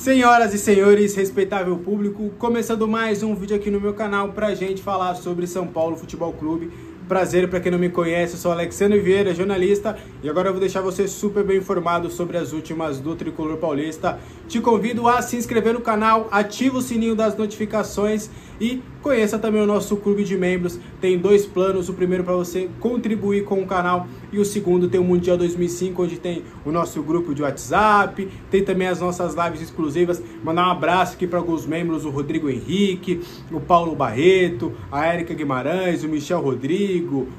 Senhoras e senhores, respeitável público, começando mais um vídeo aqui no meu canal pra gente falar sobre São Paulo Futebol Clube. Prazer, para quem não me conhece, eu sou Alexandre Vieira, jornalista, e agora eu vou deixar você super bem informado sobre as últimas do Tricolor Paulista. Te convido a se inscrever no canal, ativa o sininho das notificações e conheça também o nosso clube de membros. Tem dois planos, o primeiro para você contribuir com o canal e o segundo tem o Mundial 2005, onde tem o nosso grupo de WhatsApp, tem também as nossas lives exclusivas. Mandar um abraço aqui para alguns membros, o Rodrigo Henrique, o Paulo Barreto, a Érica Guimarães, o Michel Rodrigo,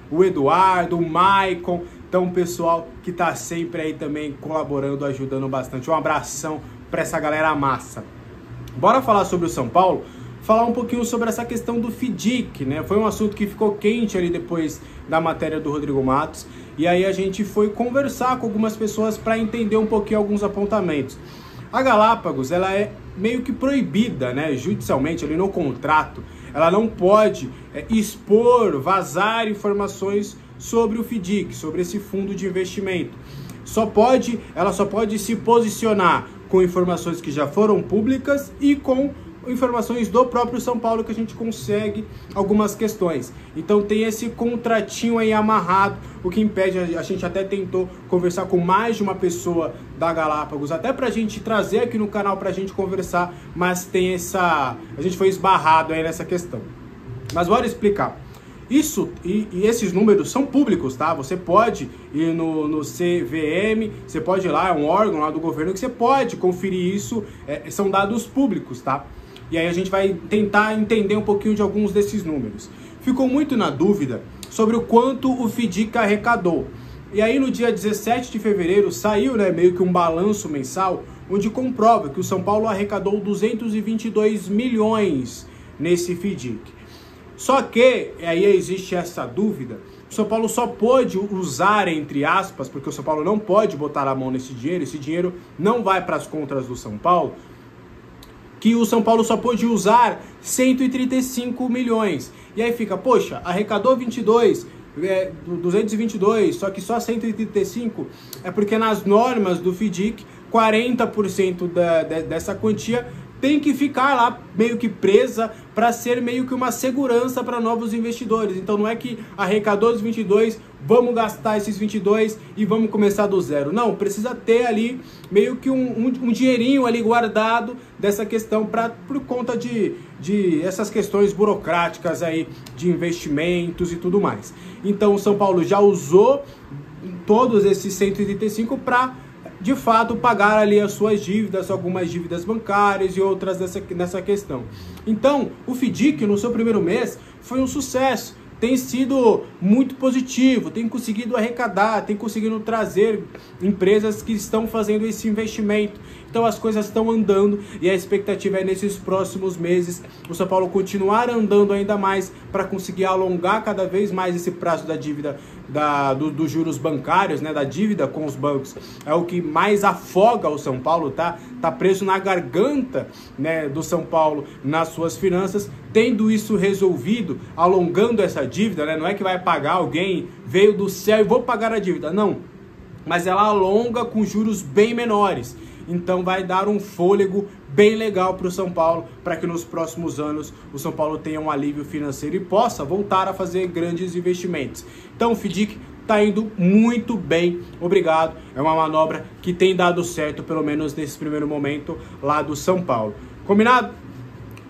o Eduardo, o Maicon. Então, o pessoal que tá sempre aí também colaborando, ajudando bastante. Um abração para essa galera massa. Bora falar sobre o São Paulo? Falar um pouquinho sobre essa questão do FIDIC, né? Foi um assunto que ficou quente ali depois da matéria do Rodrigo Matos. E aí a gente foi conversar com algumas pessoas para entender um pouquinho alguns apontamentos. A Galápagos, ela é meio que proibida, né, judicialmente, ali no contrato. Ela não pode expor, vazar informações sobre o FIDIC, sobre esse fundo de investimento. Ela só pode se posicionar com informações que já foram públicas e com informações do próprio São Paulo, que a gente consegue algumas questões. Então tem esse contratinho aí amarrado, o que impede, a gente até tentou conversar com mais de uma pessoa da Galápagos, até pra gente trazer aqui no canal pra gente conversar, mas tem a gente foi esbarrado aí nessa questão. Mas bora explicar. Isso e esses números são públicos, tá? Você pode ir no CVM, você pode ir lá, é um órgão lá do governo que você pode conferir isso, são dados públicos, tá? E aí a gente vai tentar entender um pouquinho de alguns desses números. Ficou muito na dúvida sobre o quanto o FIDIC arrecadou. E aí no dia 17 de fevereiro saiu, né, meio que um balanço mensal, onde comprova que o São Paulo arrecadou 222 milhões nesse FIDIC. Só que, aí existe essa dúvida, o São Paulo só pôde usar, entre aspas, porque o São Paulo não pode botar a mão nesse dinheiro, esse dinheiro não vai para as contas do São Paulo, que o São Paulo só pôde usar 135 milhões. E aí fica, poxa, arrecadou 222, só que só 135, é porque nas normas do FIDIC, 40% dessa quantia tem que ficar lá meio que presa para ser meio que uma segurança para novos investidores. Então não é que arrecadou os 22, vamos gastar esses 22 e vamos começar do zero. Não, precisa ter ali meio que um dinheirinho ali guardado dessa questão por conta de essas questões burocráticas aí de investimentos e tudo mais. Então o São Paulo já usou todos esses 135 para de fato pagar ali as suas dívidas, algumas dívidas bancárias e outras nessa questão. Então, o FIDIC no seu primeiro mês foi um sucesso, tem sido muito positivo, tem conseguido arrecadar, tem conseguido trazer empresas que estão fazendo esse investimento. Então as coisas estão andando e a expectativa é nesses próximos meses o São Paulo continuar andando ainda mais para conseguir alongar cada vez mais esse prazo da dívida, dos juros bancários, né, da dívida com os bancos. É o que mais afoga o São Paulo, tá preso na garganta, né, do São Paulo nas suas finanças. Tendo isso resolvido, alongando essa dívida, né, não é que vai pagar, alguém veio do céu e vou pagar a dívida, não, mas ela alonga com juros bem menores. Então vai dar um fôlego bem legal para o São Paulo, para que nos próximos anos o São Paulo tenha um alívio financeiro e possa voltar a fazer grandes investimentos. Então o FIDIC está indo muito bem, obrigado. É uma manobra que tem dado certo, pelo menos nesse primeiro momento lá do São Paulo. Combinado?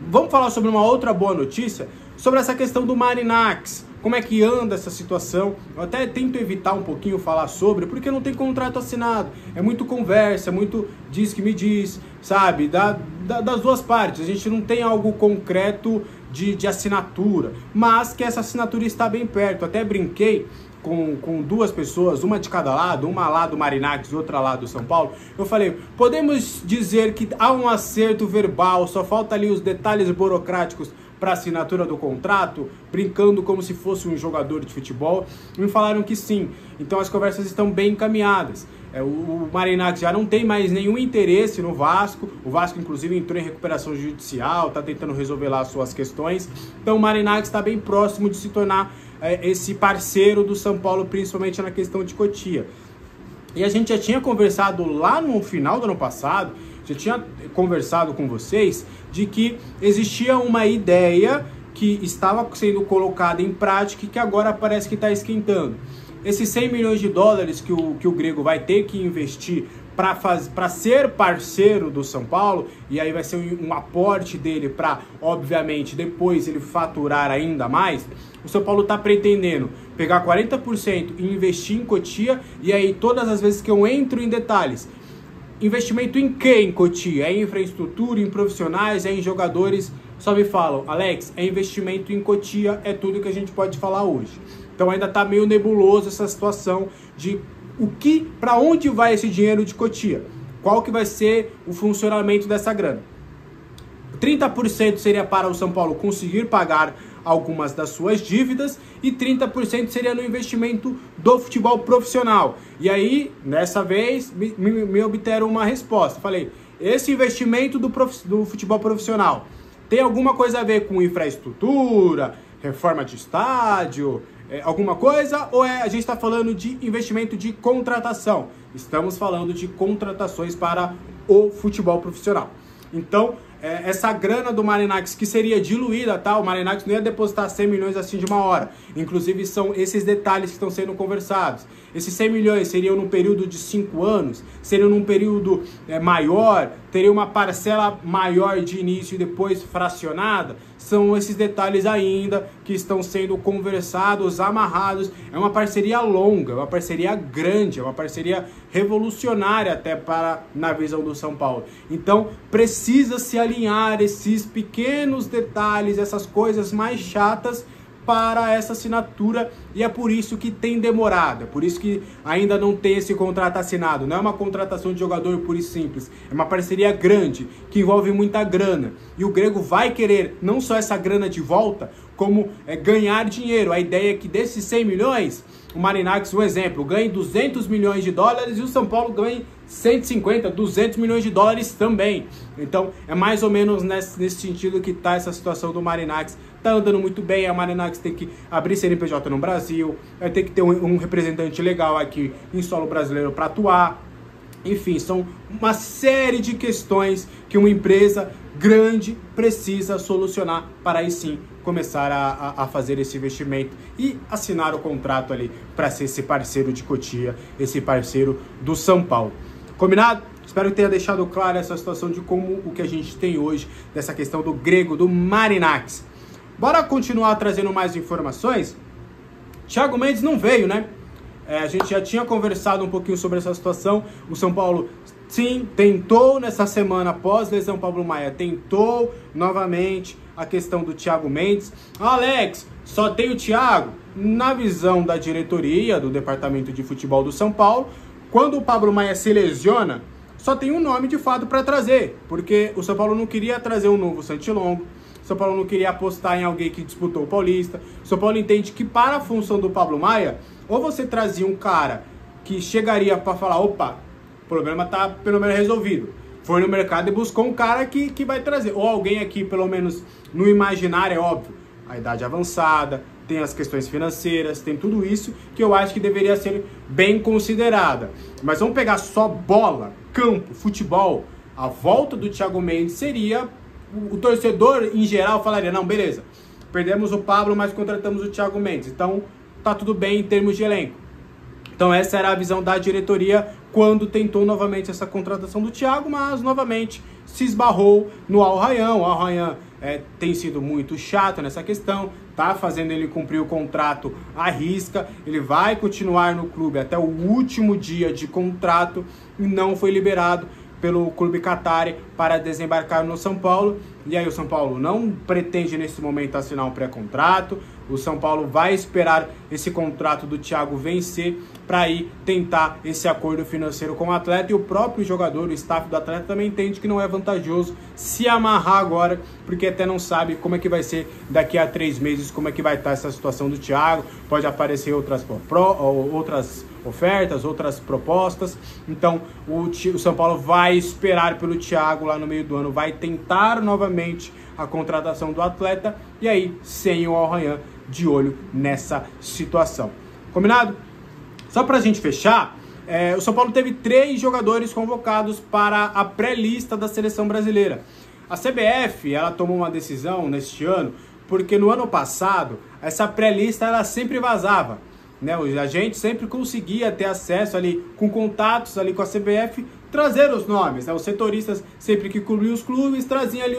Vamos falar sobre uma outra boa notícia, sobre essa questão do Marinax. Como é que anda essa situação? Eu até tento evitar um pouquinho falar sobre, porque não tem contrato assinado. É muito conversa, muito diz que me diz, sabe? Das duas partes. A gente não tem algo concreto de assinatura, mas que essa assinatura está bem perto. Até brinquei com duas pessoas, uma de cada lado, uma lá do Marinax e outra lá do São Paulo. Eu falei, podemos dizer que há um acerto verbal, só falta ali os detalhes burocráticos para assinatura do contrato, brincando como se fosse um jogador de futebol. Me falaram que sim. Então as conversas estão bem encaminhadas. O Marinax já não tem mais nenhum interesse no Vasco. O Vasco, inclusive, entrou em recuperação judicial, está tentando resolver lá as suas questões. Então o Marinax está bem próximo de se tornar esse parceiro do São Paulo, principalmente na questão de Cotia. E a gente já tinha conversado lá no final do ano passado já tinha conversado com vocês de que existia uma ideia que estava sendo colocada em prática e que agora parece que está esquentando. Esses 100 milhões de dólares que o Grego vai ter que investir para ser parceiro do São Paulo, e aí vai ser um aporte dele para, obviamente, depois ele faturar ainda mais, o São Paulo está pretendendo pegar 40% e investir em Cotia, e aí todas as vezes que eu entro em detalhes, investimento em que em Cotia? É em infraestrutura, em profissionais, é em jogadores? Só me falam, Alex, é investimento em Cotia, é tudo que a gente pode falar hoje. Então ainda está meio nebuloso essa situação de para onde vai esse dinheiro de Cotia? Qual que vai ser o funcionamento dessa grana? 30% seria para o São Paulo conseguir pagar algumas das suas dívidas e 30% seria no investimento do futebol profissional. E aí, nessa vez, me obteram uma resposta. Falei, esse investimento do futebol profissional tem alguma coisa a ver com infraestrutura, reforma de estádio, alguma coisa, ou a gente está falando de investimento de contratação? Estamos falando de contratações para o futebol profissional. Então, essa grana do Marinakis que seria diluída, tá? O Marinakis não ia depositar 100 milhões assim de uma hora. Inclusive, são esses detalhes que estão sendo conversados. Esses 100 milhões seriam num período de 5 anos? Seriam num período maior? Teria uma parcela maior de início e depois fracionada? São esses detalhes ainda que estão sendo conversados, amarrados. É uma parceria longa, é uma parceria grande, é uma parceria revolucionária até na visão do São Paulo. Então, precisa se alinhar esses pequenos detalhes, essas coisas mais chatas para essa assinatura, e é por isso que tem demorado, é por isso que ainda não tem esse contrato assinado. Não é uma contratação de jogador pura e simples, é uma parceria grande, que envolve muita grana, e o Grego vai querer não só essa grana de volta, como ganhar dinheiro. A ideia é que desses 100 milhões, o Marinakis, um exemplo, ganhe 200 milhões de dólares e o São Paulo ganhe 150, 200 milhões de dólares também. Então, é mais ou menos nesse sentido que está essa situação do Marinakis. Tá andando muito bem, a Marinakis tem que abrir CNPJ no Brasil, vai ter que ter um representante legal aqui em solo brasileiro para atuar. Enfim, são uma série de questões que uma empresa grande precisa solucionar para aí sim começar a fazer esse investimento e assinar o contrato ali para ser esse parceiro de Cotia, esse parceiro do São Paulo. Combinado? Espero que tenha deixado claro essa situação de como o que a gente tem hoje, dessa questão do Grego, do Marinakis. Bora continuar trazendo mais informações? Thiago Mendes não veio, né? A gente já tinha conversado um pouquinho sobre essa situação. O São Paulo, sim, tentou nessa semana após lesão Pablo Maia, tentou novamente a questão do Thiago Mendes. Alex, só tem o Thiago? Na visão da diretoria do Departamento de Futebol do São Paulo, quando o Pablo Maia se lesiona, só tem um nome de fato para trazer, porque o São Paulo não queria trazer um novo Santilongo, o São Paulo não queria apostar em alguém que disputou o Paulista. O São Paulo entende que para a função do Pablo Maia, ou você trazia um cara que chegaria para falar, opa, o problema tá pelo menos resolvido. Foi no mercado e buscou um cara que vai trazer. Ou alguém aqui, pelo menos no imaginário, é óbvio, a idade avançada, tem as questões financeiras, tem tudo isso que eu acho que deveria ser bem considerada. Mas vamos pegar só bola, campo, futebol. A volta do Thiago Mendes seria... O torcedor, em geral, falaria, não, beleza, perdemos o Pablo, mas contratamos o Thiago Mendes. Então, tá tudo bem em termos de elenco. Então, essa era a visão da diretoria quando tentou novamente essa contratação do Thiago, mas, novamente, se esbarrou no Al Rayyan. O Al Rayyan tem sido muito chato nessa questão, tá fazendo ele cumprir o contrato à risca. Ele vai continuar no clube até o último dia de contrato e não foi liberado pelo clube Qatari para desembarcar no São Paulo. E aí o São Paulo não pretende nesse momento assinar um pré-contrato. O São Paulo vai esperar esse contrato do Thiago vencer para aí tentar esse acordo financeiro com o atleta. E o próprio jogador, o staff do atleta também entende que não é vantajoso se amarrar agora, porque até não sabe como é que vai ser daqui a 3 meses, como é que vai estar essa situação do Thiago. Pode aparecer outras ofertas, outras propostas. Então o São Paulo vai esperar pelo Thiago lá no meio do ano, vai tentar novamente a contratação do atleta, e aí sem o Al Rayyan de olho nessa situação. Combinado? Só pra gente fechar, o São Paulo teve 3 jogadores convocados para a pré-lista da seleção brasileira. A CBF, ela tomou uma decisão neste ano, porque no ano passado, essa pré-lista ela sempre vazava, né? A gente sempre conseguia ter acesso ali, com contatos ali com a CBF, trazer os nomes, né? Os setoristas, sempre que cobriam os clubes, traziam ali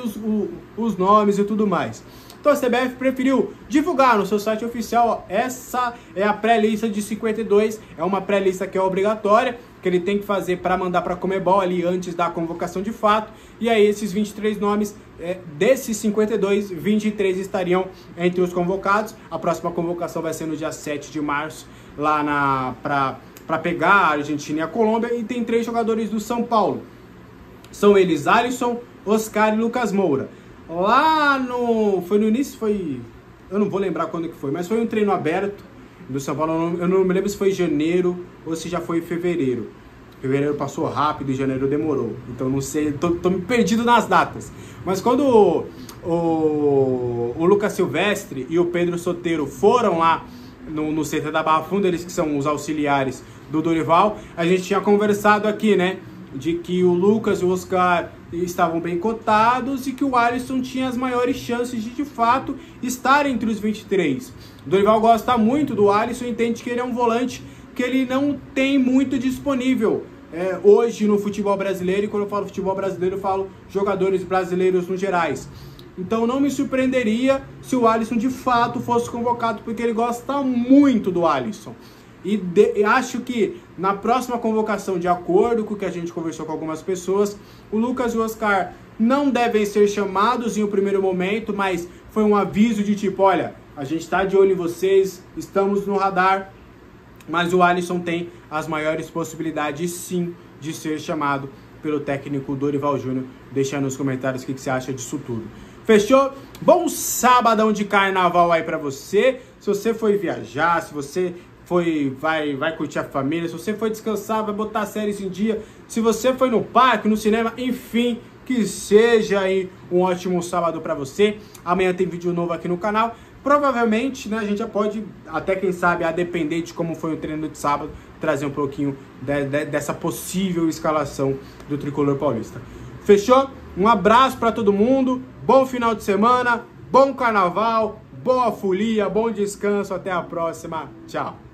os nomes e tudo mais. Então a CBF preferiu divulgar no seu site oficial, essa é a pré-lista de 52, é uma pré-lista que é obrigatória, que ele tem que fazer para mandar para a Conmebol ali antes da convocação de fato, e aí esses 23 nomes, desses 52, 23 estariam entre os convocados. A próxima convocação vai ser no dia 7 de março, lá para pegar a Argentina e a Colômbia, e tem 3 jogadores do São Paulo. São eles Alisson, Oscar e Lucas Moura. Lá foi no início, eu não vou lembrar quando que foi, mas foi um treino aberto do São Paulo, eu não me lembro se foi em janeiro ou se já foi em fevereiro. Fevereiro passou rápido e janeiro demorou, então não sei, tô me perdido nas datas. Mas quando o Lucas Silvestre e o Pedro Soteiro foram lá no CT da Barra Funda, eles que são os auxiliares do Dorival, a gente tinha conversado aqui, né, de que o Lucas e o Oscar estavam bem cotados e que o Alisson tinha as maiores chances de fato estar entre os 23. O Dorival gosta muito do Alisson e entende que ele é um volante que ele não tem muito disponível hoje no futebol brasileiro, e quando eu falo futebol brasileiro eu falo jogadores brasileiros no gerais. Então não me surpreenderia se o Alisson de fato fosse convocado, porque ele gosta muito do Alisson. E acho que na próxima convocação, de acordo com o que a gente conversou com algumas pessoas, o Lucas e o Oscar não devem ser chamados em um primeiro momento, mas foi um aviso de tipo, olha, a gente está de olho em vocês, estamos no radar, mas o Alisson tem as maiores possibilidades sim de ser chamado pelo técnico Dorival Júnior. Deixa aí nos comentários o que você acha disso tudo. Fechou? Bom sabadão de carnaval aí pra você. Se você foi viajar, se você vai curtir a família, se você foi descansar, vai botar séries em dia, se você foi no parque, no cinema, enfim, que seja aí um ótimo sábado pra você. Amanhã tem vídeo novo aqui no canal. Provavelmente, né, a gente já pode, até quem sabe, a depender de como foi o treino de sábado, trazer um pouquinho dessa possível escalação do Tricolor Paulista. Fechou? Um abraço pra todo mundo, bom final de semana, bom carnaval, boa folia, bom descanso, até a próxima, tchau!